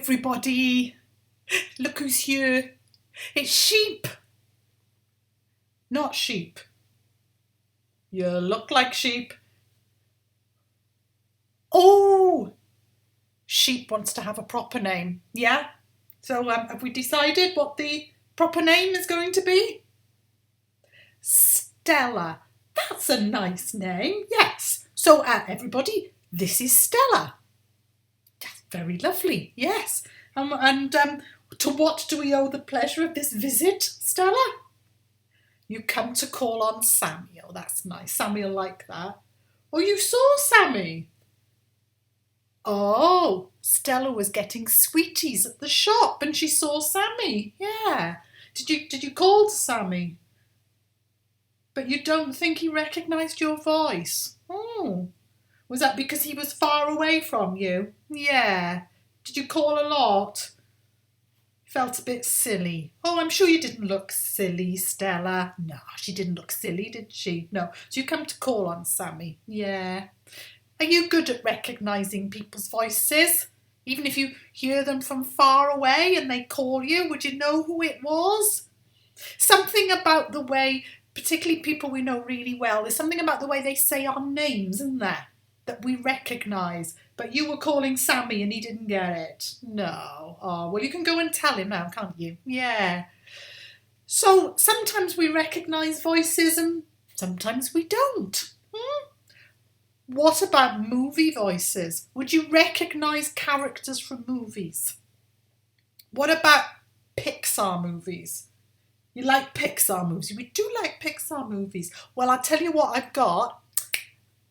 everybody. Look who's here. It's Sheep. Not Sheep. You look like Sheep. Oh, Sheep wants to have a proper name. Yeah? So have we decided what the proper name is going to be? Stella. That's a nice name. Yes. So everybody, this is Stella. That's very lovely. Yes. And to what do we owe the pleasure of this visit, Stella? You come to call on Sammy. Oh, that's nice. Sammy will like that. Oh, you saw Sammy? Oh, Stella was getting sweeties at the shop and she saw Sammy. Yeah. Did you call to Sammy? But you don't think he recognised your voice? Oh. Was that because he was far away from you? Yeah. Did you call a lot? Felt a bit silly. Oh, I'm sure you didn't look silly, Stella. No, she didn't look silly, did she? No. So you come to call on Sammy. Yeah. Are you good at recognising people's voices? Even if you hear them from far away and they call you, would you know who it was? Something about the way, particularly people we know really well, there's something about the way they say our names, isn't there? That we recognise. But you were calling Sammy and he didn't get it. No. Oh, well, you can go and tell him now, can't you? Yeah. So sometimes we recognise voices and sometimes we don't. What about movie voices? Would you recognise characters from movies? What about Pixar movies? You like Pixar movies? We do like Pixar movies. Well, I'll tell you what I've got.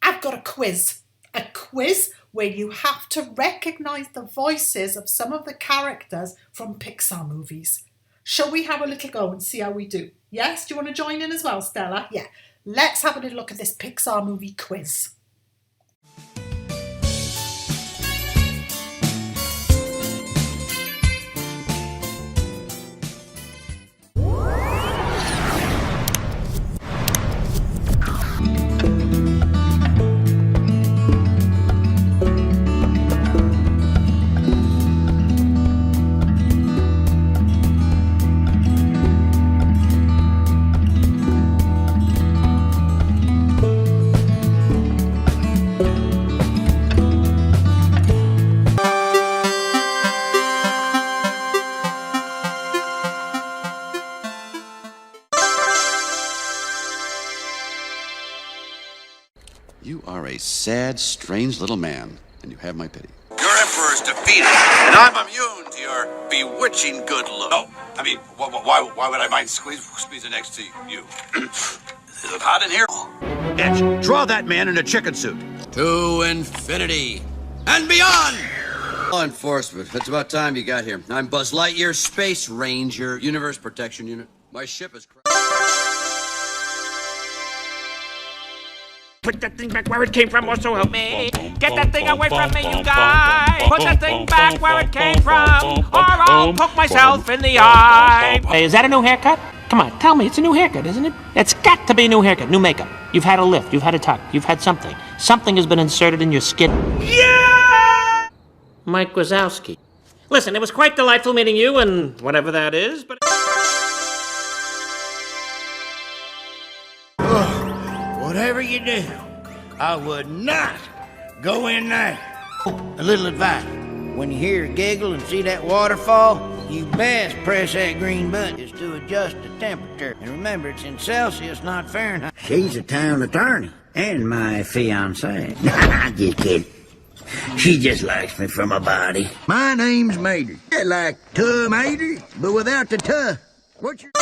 I've got a quiz. A quiz where you have to recognise the voices of some of the characters from Pixar movies. Shall we have a little go and see how we do? Yes? Do you want to join in as well, Stella? Yeah. Let's have a little look at this Pixar movie quiz. You are a sad, strange little man, and you have my pity. Your emperor's defeated, and I'm immune to your bewitching good look. No, I mean, why would I mind squeezing next to you? Does it look hot in here? Etch, draw that man in a chicken suit. To infinity and beyond! Law enforcement, it's about time you got here. I'm Buzz Lightyear, Space Ranger, Universe Protection Unit. My ship is crashed. Put that thing back where it came from, or so help me. Get that thing away from me, you guys. Put that thing back where it came from, or I'll poke myself in the eye. Hey, is that a new haircut? Come on, tell me, it's a new haircut, isn't it? It's got to be a new haircut, new makeup. You've had a lift, you've had a tuck, you've had something. Something has been inserted in your skin. Yeah! Mike Wazowski. Listen, it was quite delightful meeting you and whatever that is, but... Whatever you do, I would not go in there. A little advice. When you hear a giggle and see that waterfall, you best press that green button just to adjust the temperature. And remember, it's in Celsius, not Fahrenheit. She's a town attorney and my fiancée. Just kidding. She just likes me for my body. My name's Mater. Like Mater, but without the tuh. What's your...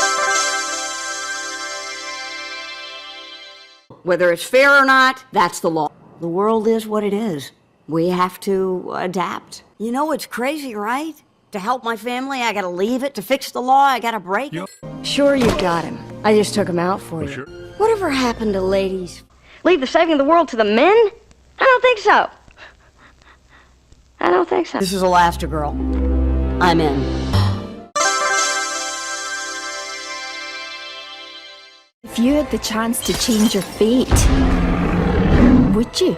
Whether it's fair or not, that's the law. The world is what it is. We have to adapt. You know, it's crazy, right? To help my family, I gotta leave it. To fix the law, I gotta break it. Sure, you got him. I just took him out for you. Sure. Whatever happened to ladies? Leave the saving of the world to the men? I don't think so. I don't think so. This is Alaska, girl. I'm in. If you had the chance to change your fate, would you?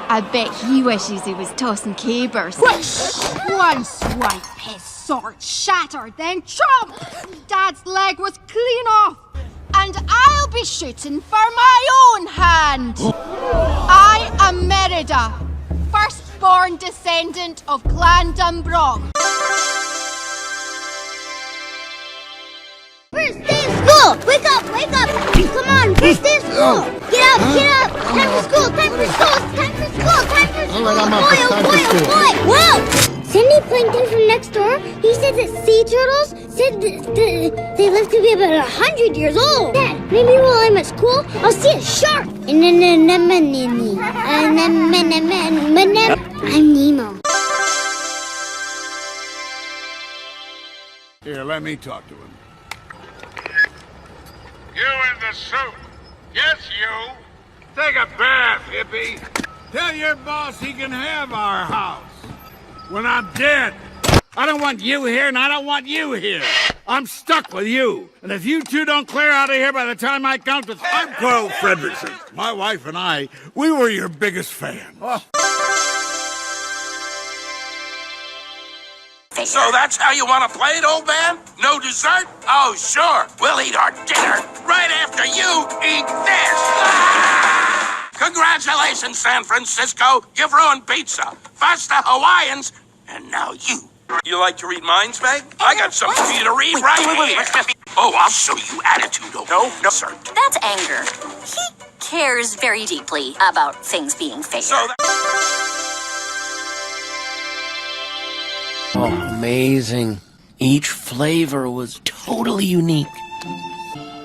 I bet he wishes he was tossing cabers. One swipe, his sword shattered, then chomp! Dad's leg was clean off. And I'll be shooting for my own hand. I am Merida, firstborn descendant of Clan Dunbrog. First day of school! Wake up! Wake up! Come on, first day of school! Get up! Get up! Time for school! Time for school! Time for school! Time for school! All right, I'm up. Boy, It's oh time boy, for school. oh boy! Whoa! Cindy Plankton from next door, he said that sea turtles said that they live to be about 100 years old. Dad, maybe while I'm at school, I'll see a shark. I'm Nemo. Here, let me talk to him. You in the soup. Yes, you. Take a bath, hippie. Tell your boss he can have our house. When I'm dead. I don't want you here, and I don't want you here. I'm stuck with you. And if you two don't clear out of here by the time I count to... I'm Carl Fredrickson. My wife and I, we were your biggest fans. So that's how you want to play it, old man? No dessert? Oh, sure. We'll eat our dinner right after you eat this. Ah! Congratulations, San Francisco. You've ruined pizza. Faster Hawaiians, and now you. You like to read minds, Meg? I got something for you to read here. Oh, I'll show you attitude, old man. No, sir. That's anger. He cares very deeply about things being fair. Oh, amazing. Each flavor was totally unique.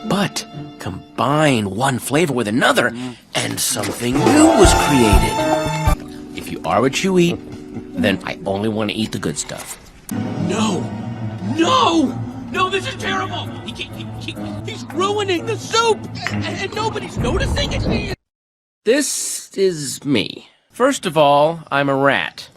But combine one flavor with another, and something new was created. If you are what you eat, then I only want to eat the good stuff. No! No! No, this is terrible! He's ruining the soup! And nobody's noticing it! This is me. First of all, I'm a rat.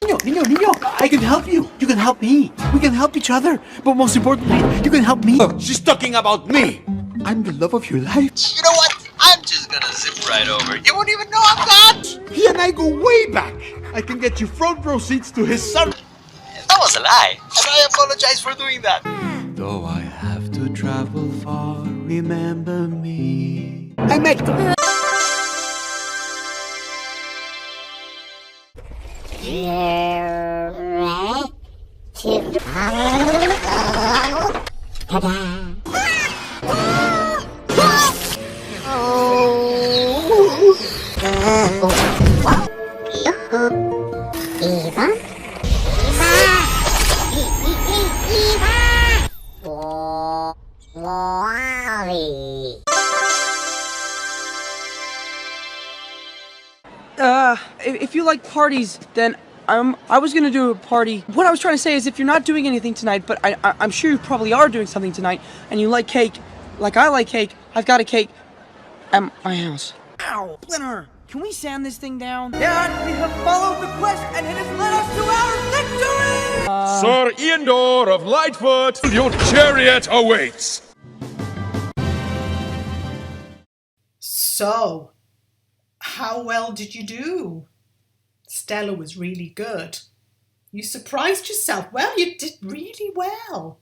Niño, I can help you. You can help me. We can help each other. But most importantly, you can help me. Oh, she's talking about me. I'm the love of your life. You know what? I'm just gonna zip right over. You won't even know I'm gone. He and I go way back. I can get you front row seats to his son. That was a lie. And I apologize for doing that. Though I have to travel far, remember me. I met If you like parties, then I was gonna do a party. What I was trying to say is if you're not doing anything tonight, but I'm sure you probably are doing something tonight, and you like cake, like I like cake, I've got a cake at my house. Ow! Splinter, can we sand this thing down? Dad, we have followed the quest, and it has led us to our victory! Sir Eondor of Lightfoot, your chariot awaits. So, how well did you do? Stella was really good. You surprised yourself. Well, you did really well.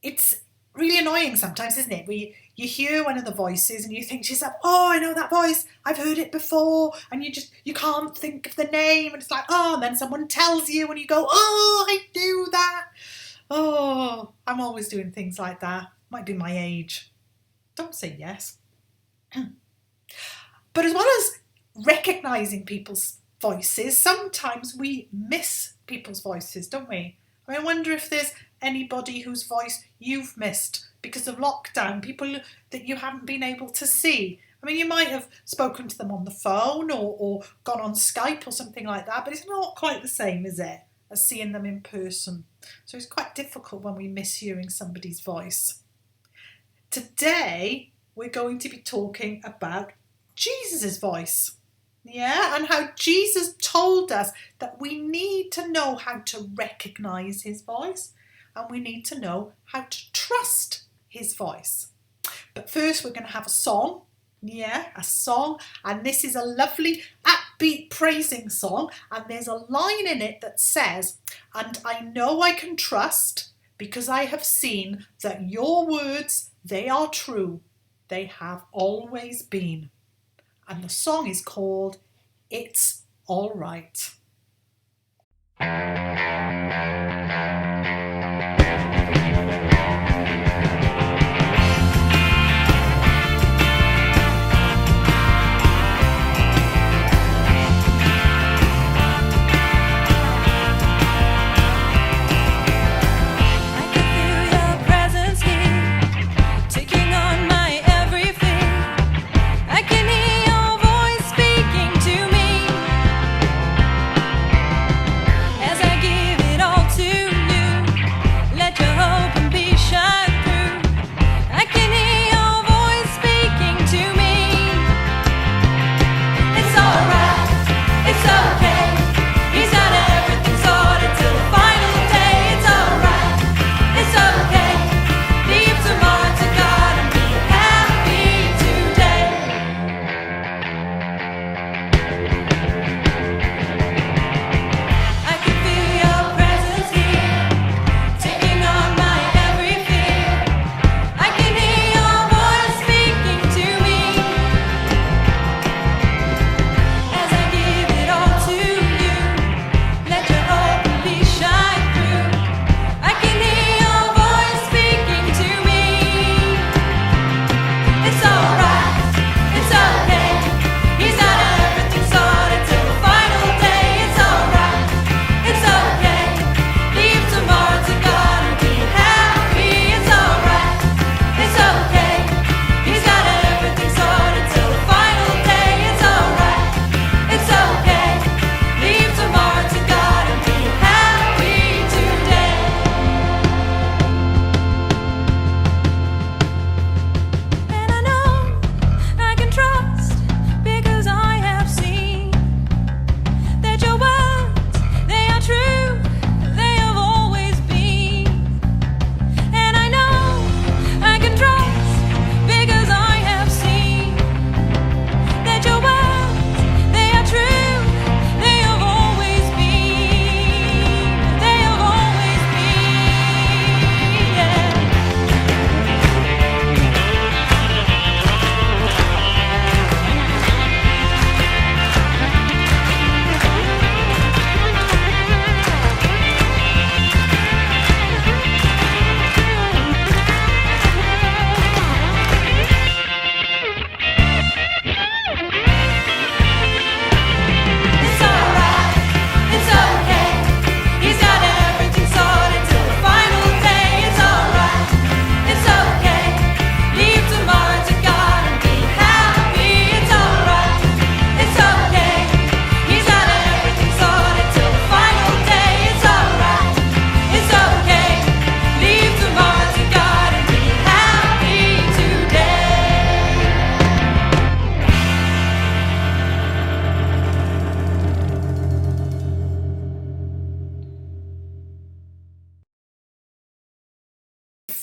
It's really annoying sometimes, isn't it? Where you hear one of the voices and you think to yourself, oh, I know that voice. I've heard it before. And you can't think of the name. And it's like, oh, and then someone tells you and you go, oh, I knew that. Oh, I'm always doing things like that. Might be my age. Don't say yes. But as well as recognising people's voices, sometimes we miss people's voices, don't we? I wonder if there's anybody whose voice you've missed because of lockdown, people that you haven't been able to see. I mean, you might have spoken to them on the phone or gone on Skype or something like that, but it's not quite the same, is it, as seeing them in person? So it's quite difficult when we miss hearing somebody's voice. Today, we're going to be talking about Jesus' voice. Yeah, and how Jesus told us that we need to know how to recognise his voice and we need to know how to trust his voice. But first we're going to have a song. Yeah, a song. And this is a lovely upbeat praising song. And there's a line in it that says, "And I know I can trust because I have seen that your words, they are true. They have always been." And the song is called It's All Right.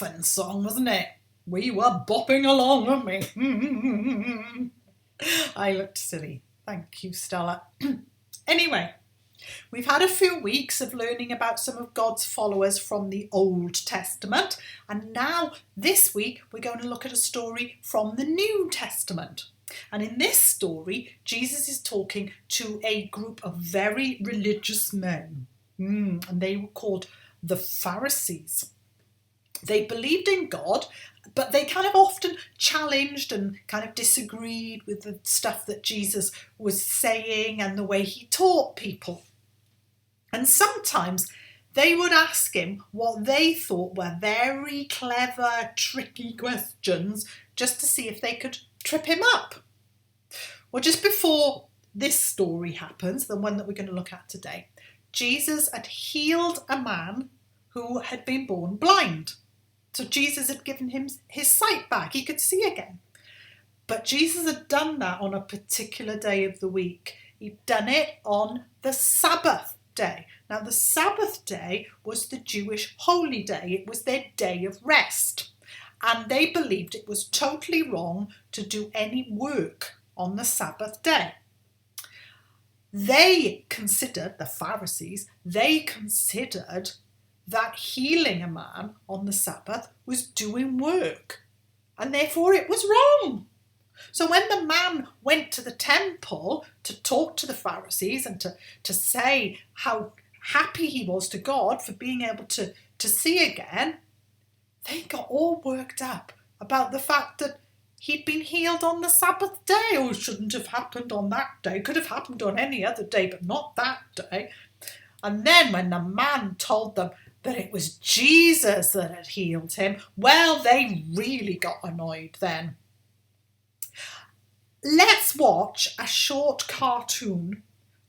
Fun song, wasn't it? We were bopping along, weren't we? I looked silly. Thank you, Stella. Anyway, we've had a few weeks of learning about some of God's followers from the Old Testament, and now this week we're going to look at a story from the New Testament. And in this story, Jesus is talking to a group of very religious men, and they were called the Pharisees. They believed in God, but they kind of often challenged and kind of disagreed with the stuff that Jesus was saying and the way he taught people. And sometimes they would ask him what they thought were very clever, tricky questions just to see if they could trip him up. Well, just before this story happens, the one that we're going to look at today, Jesus had healed a man who had been born blind. So Jesus had given him his sight back. He could see again. But Jesus had done that on a particular day of the week. He'd done it on the Sabbath day. Now, the Sabbath day was the Jewish holy day. It was their day of rest. and they believed it was totally wrong to do any work on the Sabbath day. They considered, the Pharisees, they considered that healing a man on the Sabbath was doing work, and therefore it was wrong. So when the man went to the temple to talk to the Pharisees and to say how happy he was to God for being able to see again, they got all worked up about the fact that he'd been healed on the Sabbath day. Or it shouldn't have happened on that day. It could have happened on any other day, but not that day. And then when the man told them that it was Jesus that had healed him, well, they really got annoyed then. Let's watch a short cartoon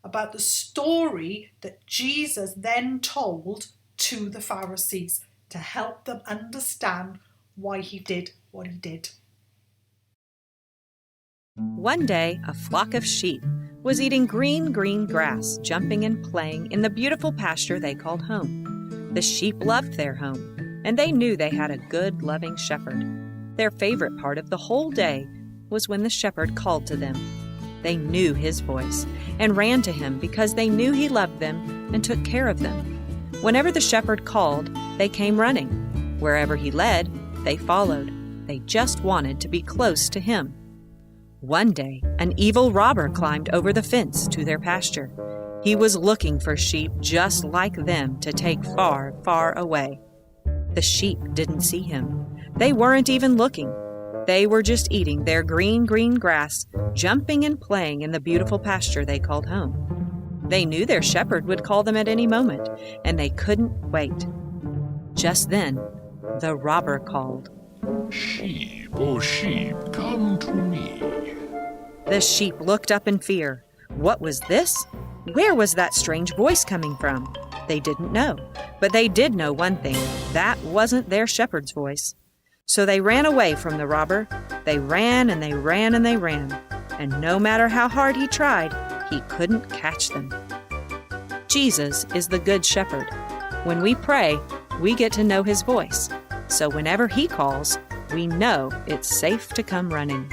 about the story that Jesus then told to the Pharisees to help them understand why he did what he did. One day, a flock of sheep was eating green grass, jumping and playing in the beautiful pasture they called home. The sheep loved their home, and they knew they had a good, loving shepherd. Their favorite part of the whole day was when the shepherd called to them. They knew his voice and ran to him because they knew he loved them and took care of them. Whenever the shepherd called, they came running. Wherever he led, they followed. They just wanted to be close to him. One day, an evil robber climbed over the fence to their pasture. He was looking for sheep just like them to take far, far away. The sheep didn't see him. They weren't even looking. They were just eating their green grass, jumping and playing in the beautiful pasture they called home. They knew their shepherd would call them at any moment, and they couldn't wait. Just then, the robber called. Sheep, oh sheep, come to me. The sheep looked up in fear. What was this? Where was that strange voice coming from? They didn't know, but they did know one thing. That wasn't their shepherd's voice. So they ran away from the robber. They ran and they ran and they ran. And no matter how hard he tried, he couldn't catch them. Jesus is the Good Shepherd. When we pray, we get to know his voice. So whenever he calls, we know it's safe to come running.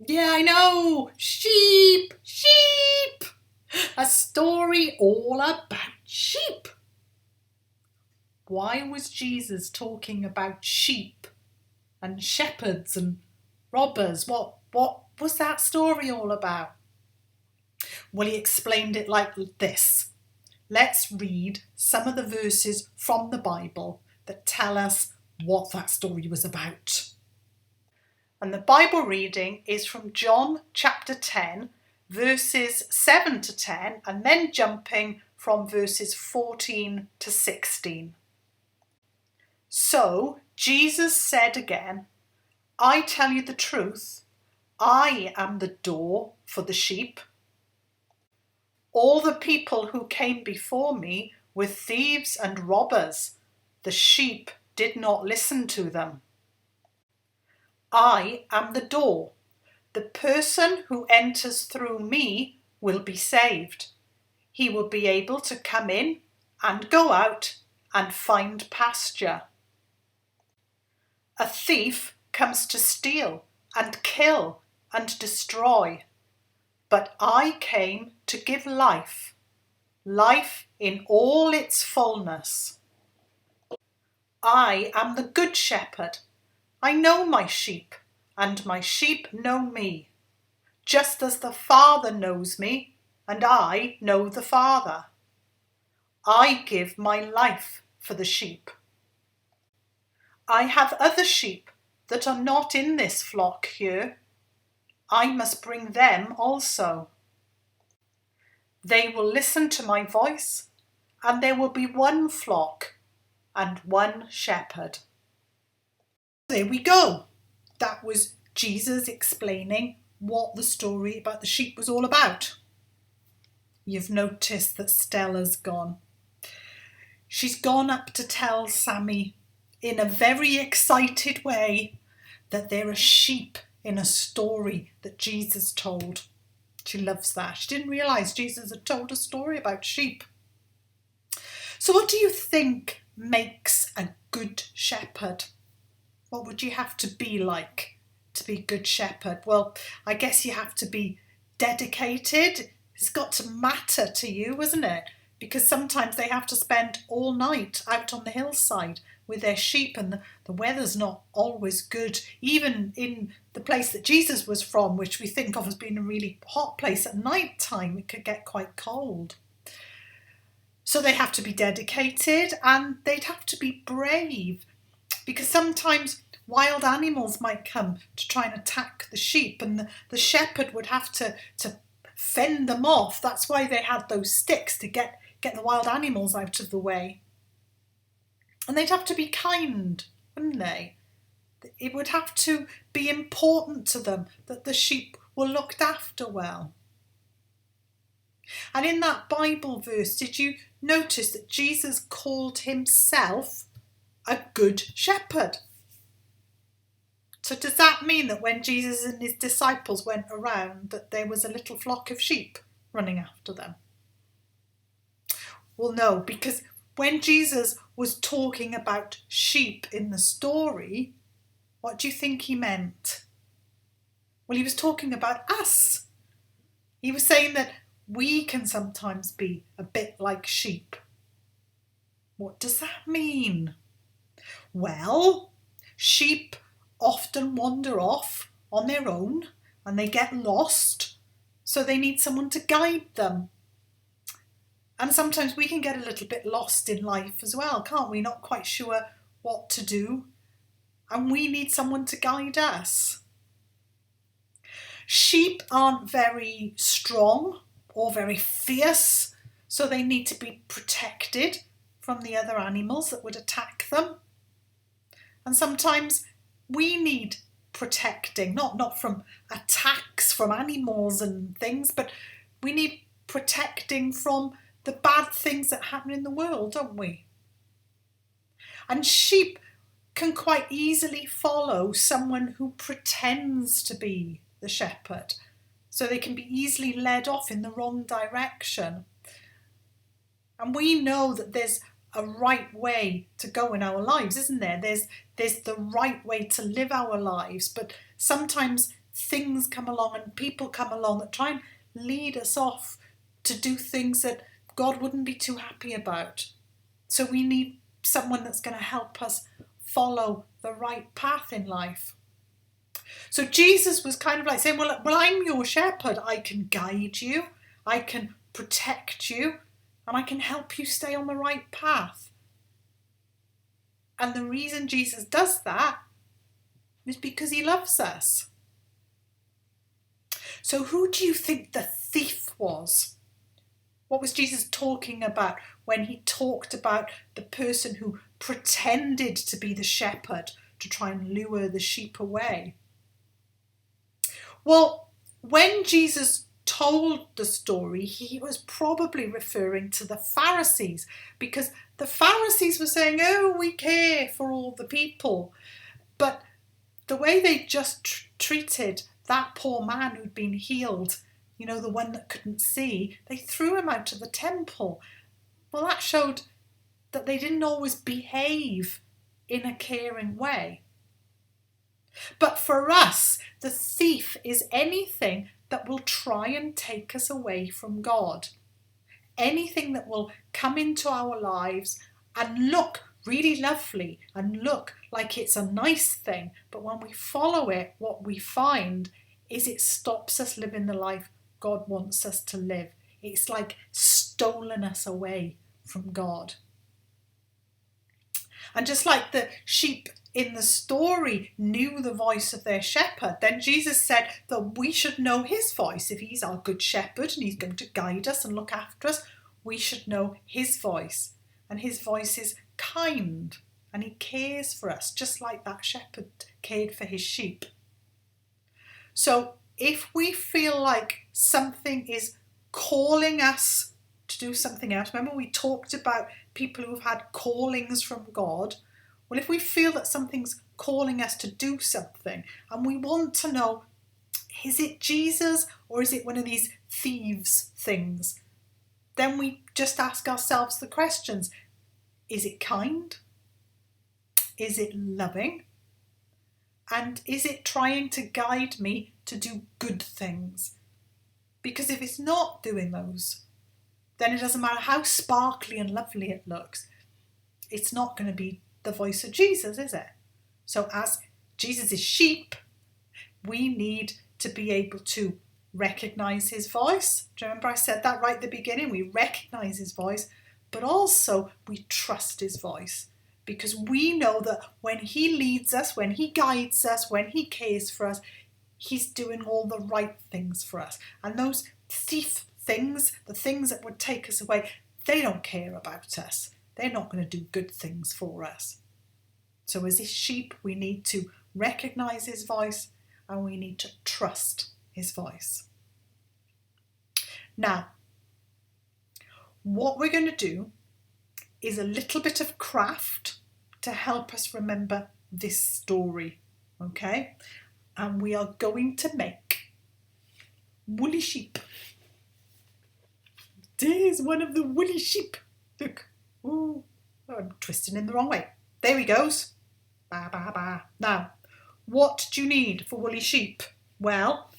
Yeah, I know. Sheep. A story all about sheep. Why was Jesus talking about sheep and shepherds and robbers? What was that story all about? Well, he explained it like this. Let's read some of the verses from the Bible that tell us what that story was about. And the Bible reading is from John chapter 10, verses 7 to 10, and then jumping from verses 14 to 16. So Jesus said again, I tell you the truth, I am the door for the sheep. All the people who came before me were thieves and robbers. The sheep did not listen to them. I am the door. The person who enters through me will be saved. He will be able to come in and go out and find pasture. A thief comes to steal and kill and destroy. But I came to give life, life in all its fullness. I am the Good Shepherd. I know my sheep, and my sheep know me, just as the Father knows me, and I know the Father. I give my life for the sheep. I have other sheep that are not in this flock here. I must bring them also. They will listen to my voice, and there will be one flock and one shepherd. There we go. That was Jesus explaining what the story about the sheep was all about. You've noticed that Stella's gone. She's gone up to tell Sammy in a very excited way that there are sheep in a story that Jesus told. She loves that. She didn't realise Jesus had told a story about sheep. So what do you think makes a good shepherd? What would you have to be like to be good shepherd? Well, I guess you have to be dedicated. It's got to matter to you, isn't it? Because sometimes they have to spend all night out on the hillside with their sheep, and the weather's not always good. Even in the place that Jesus was from, which we think of as being a really hot place, at night time it could get quite cold. So they have to be dedicated, and they'd have to be brave, because sometimes wild animals might come to try and attack the sheep, and the shepherd would have to fend them off. That's why they had those sticks, to get the wild animals out of the way. And they'd have to be kind, wouldn't they? It would have to be important to them that the sheep were looked after well. And in that Bible verse, did you notice that Jesus called himself a good shepherd? So does that mean that when Jesus and his disciples went around, that there was a little flock of sheep running after them? Well, no, because when Jesus was talking about sheep in the story, what do you think he meant? Well, he was talking about us. He was saying that we can sometimes be a bit like sheep. What does that mean? Well, sheep often wander off on their own and they get lost, so they need someone to guide them. And sometimes we can get a little bit lost in life as well, can't we? Not quite sure what to do. And we need someone to guide us. Sheep aren't very strong or very fierce, so they need to be protected from the other animals that would attack them. And sometimes we need protecting, not from attacks from animals and things, but we need protecting from the bad things that happen in the world, don't we? And sheep can quite easily follow someone who pretends to be the shepherd, so they can be easily led off in the wrong direction. And we know that there's a right way to go in our lives, isn't there? There's the right way to live our lives, but sometimes things come along and people come along that try and lead us off to do things that God wouldn't be too happy about. So we need someone that's going to help us follow the right path in life. So Jesus was kind of like saying, well, I'm your shepherd. I can guide you, I can protect you, and I can help you stay on the right path. And the reason Jesus does that is because he loves us. So who do you think the thief was? What was Jesus talking about when he talked about the person who pretended to be the shepherd to try and lure the sheep away? Well, when Jesus told the story, he was probably referring to the Pharisees, because the Pharisees were saying, oh, we care for all the people. But the way they just treated that poor man who'd been healed, you know, the one that couldn't see, they threw him out of the temple. Well, that showed that they didn't always behave in a caring way. But for us, the thief is anything that will try and take us away from God. Anything that will come into our lives and look really lovely and look like it's a nice thing, but when we follow it, what we find is it stops us living the life God wants us to live. It's like stolen us away from God. And just like the sheep in the story knew the voice of their shepherd, then Jesus said that we should know his voice. If he's our good shepherd and he's going to guide us and look after us, we should know his voice. And his voice is kind, and he cares for us, just like that shepherd cared for his sheep. So if we feel like something is calling us to do something else, remember we talked about people who've had callings from God. Well, if we feel that something's calling us to do something and we want to know, is it Jesus or is it one of these thieves things? Then we just ask ourselves the questions. Is it kind? Is it loving? And is it trying to guide me to do good things? Because if it's not doing those, then it doesn't matter how sparkly and lovely it looks. It's not going to be the voice of Jesus, is it? So as Jesus' sheep, we need to be able to recognize his voice. Do you remember I said that right at the beginning? We recognize his voice, but also we trust his voice, because we know that when he leads us, when he guides us, when he cares for us, he's doing all the right things for us. And those thief things, the things that would take us away, they don't care about us. They're not going to do good things for us. So as his sheep, we need to recognize his voice and we need to trust his voice. Now, what we're going to do is a little bit of craft to help us remember this story, okay? And we are going to make woolly sheep. There's one of the woolly sheep. Look. Ooh, I'm twisting in the wrong way. There he goes. Ba, ba, ba. Now, what do you need for woolly sheep? Well,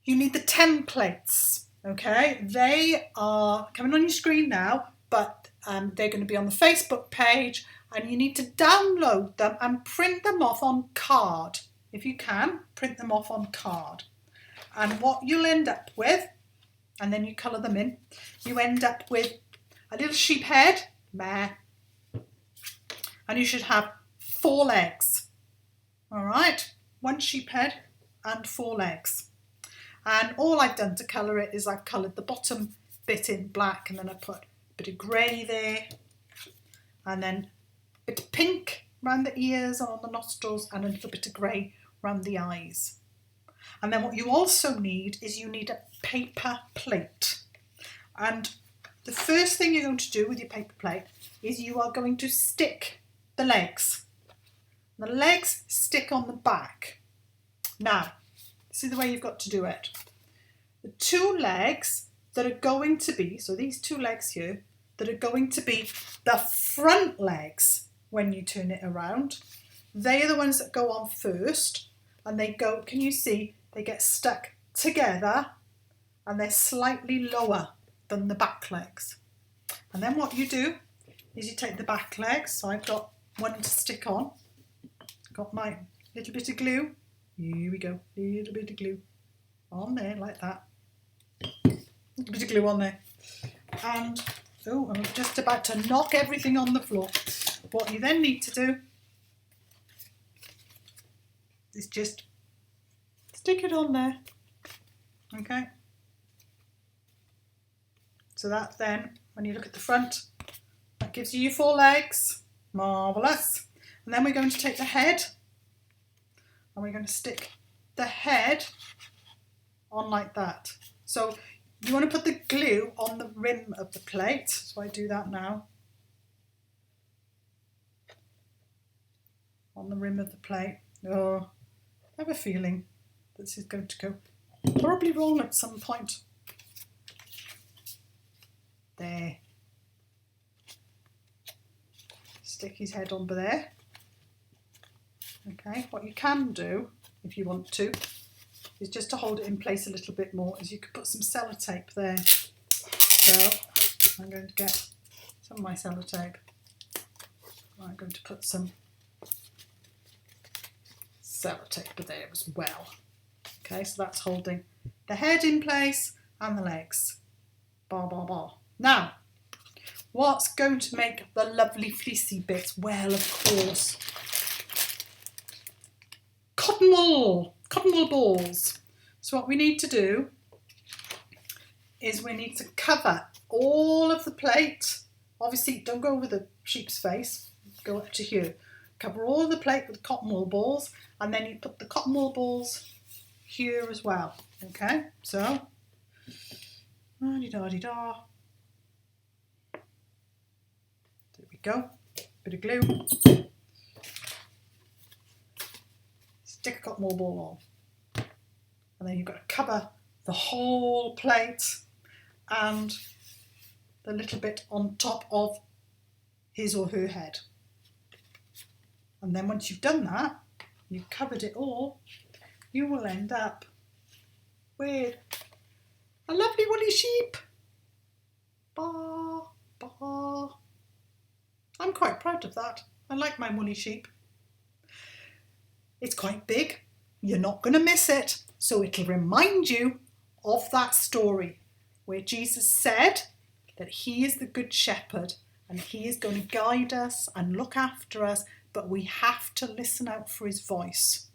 you need the templates, okay? They are coming on your screen now, but they're going to be on the Facebook page, and you need to download them and print them off on card. If you can, print them off on card. And what you'll end up with, and then you colour them in, you end up with a little sheep head, meh, and you should have 4 legs. All right, 1 sheep head and 4 legs. And all I've done to colour it is I've coloured the bottom bit in black, and then I put a bit of grey there, and then a bit of pink around the ears and on the nostrils, and a little bit of grey around the eyes. And then what you also need is you need a paper plate. And the first thing you're going to do with your paper plate is you are going to stick the legs. The legs stick on the back. Now, this is the way you've got to do it. The 2 legs that are going to be, so these 2 legs here, that are going to be the front legs when you turn it around, they are the ones that go on first, and they go, can you see, they get stuck together and they're slightly lower than the back legs. And then what you do is you take the back legs, so I've got one to stick on, got my little bit of glue, here we go, little bit of glue on there like that, little bit of glue on there, and oh, I'm just about to knock everything on the floor. What you then need to do is just stick it on there, okay? So that then, when you look at the front, that gives you your 4 legs. Marvellous. And then we're going to take the head and we're going to stick the head on like that. So you want to put the glue on the rim of the plate. So I do that now. On the rim of the plate. Oh, I have a feeling this is going to go probably wrong at some point. There. Stick his head on there. Okay, what you can do, if you want to, is just to hold it in place a little bit more, is you could put some sellotape there. So I'm going to get some of my sellotape. I'm going to put some sellotape there as well. Okay, so that's holding the head in place and the legs. Bar, bar, bar. Now, what's going to make the lovely fleecy bits? Well, of course, cotton wool balls. So what we need to do is we need to cover all of the plate. Obviously, don't go over the sheep's face, go up to here. Cover all of the plate with cotton wool balls, and then you put the cotton wool balls here as well. Okay, so, da-di-da-di-da. There we go, bit of glue. Stick a cotton wool ball on. And then you've got to cover the whole plate and the little bit on top of his or her head. And then once you've done that, you've covered it all, you will end up with a lovely woolly sheep. Ba, ba. I'm quite proud of that. I like my woolly sheep. It's quite big. You're not going to miss it. So it'll remind you of that story where Jesus said that he is the good shepherd and he is going to guide us and look after us, but we have to listen out for his voice.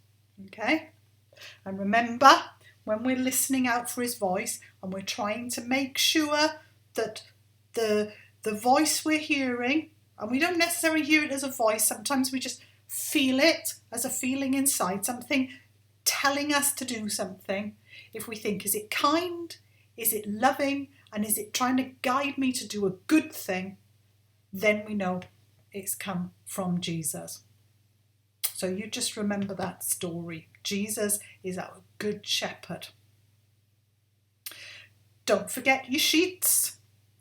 Okay? And remember, when we're listening out for his voice and we're trying to make sure that the voice we're hearing, and we don't necessarily hear it as a voice, sometimes we just feel it as a feeling inside, something telling us to do something. If we think, is it kind? Is it loving? And is it trying to guide me to do a good thing? Then we know it's come from Jesus. So you just remember that story. Jesus is our good shepherd. Don't forget your sheets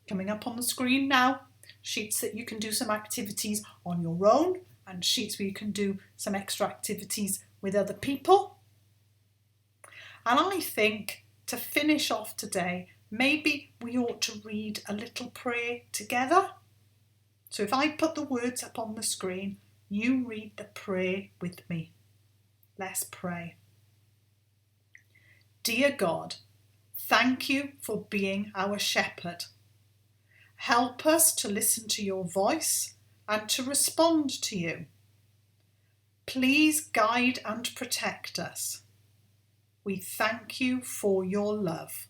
coming up on the screen now. Sheets that you can do some activities on your own and sheets where you can do some extra activities with other people. And I think to finish off today, maybe we ought to read a little prayer together. So if I put the words up on the screen, you read the prayer with me. Let's pray. Dear God, thank you for being our shepherd. Help us to listen to your voice and to respond to you. Please guide and protect us. We thank you for your love.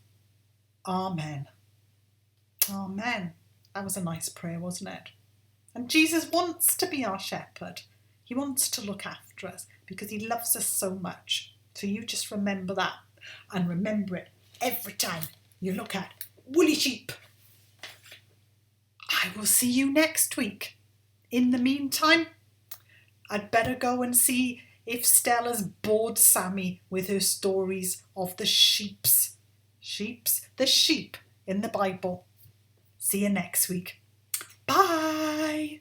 Amen. Amen. That was a nice prayer, wasn't it? And Jesus wants to be our shepherd. He wants to look after us because he loves us so much. So you just remember that and remember it every time you look at woolly sheep. I will see you next week. In the meantime, I'd better go and see if Stella's bored Sammy with her stories of the sheep in the Bible. See you next week. Bye.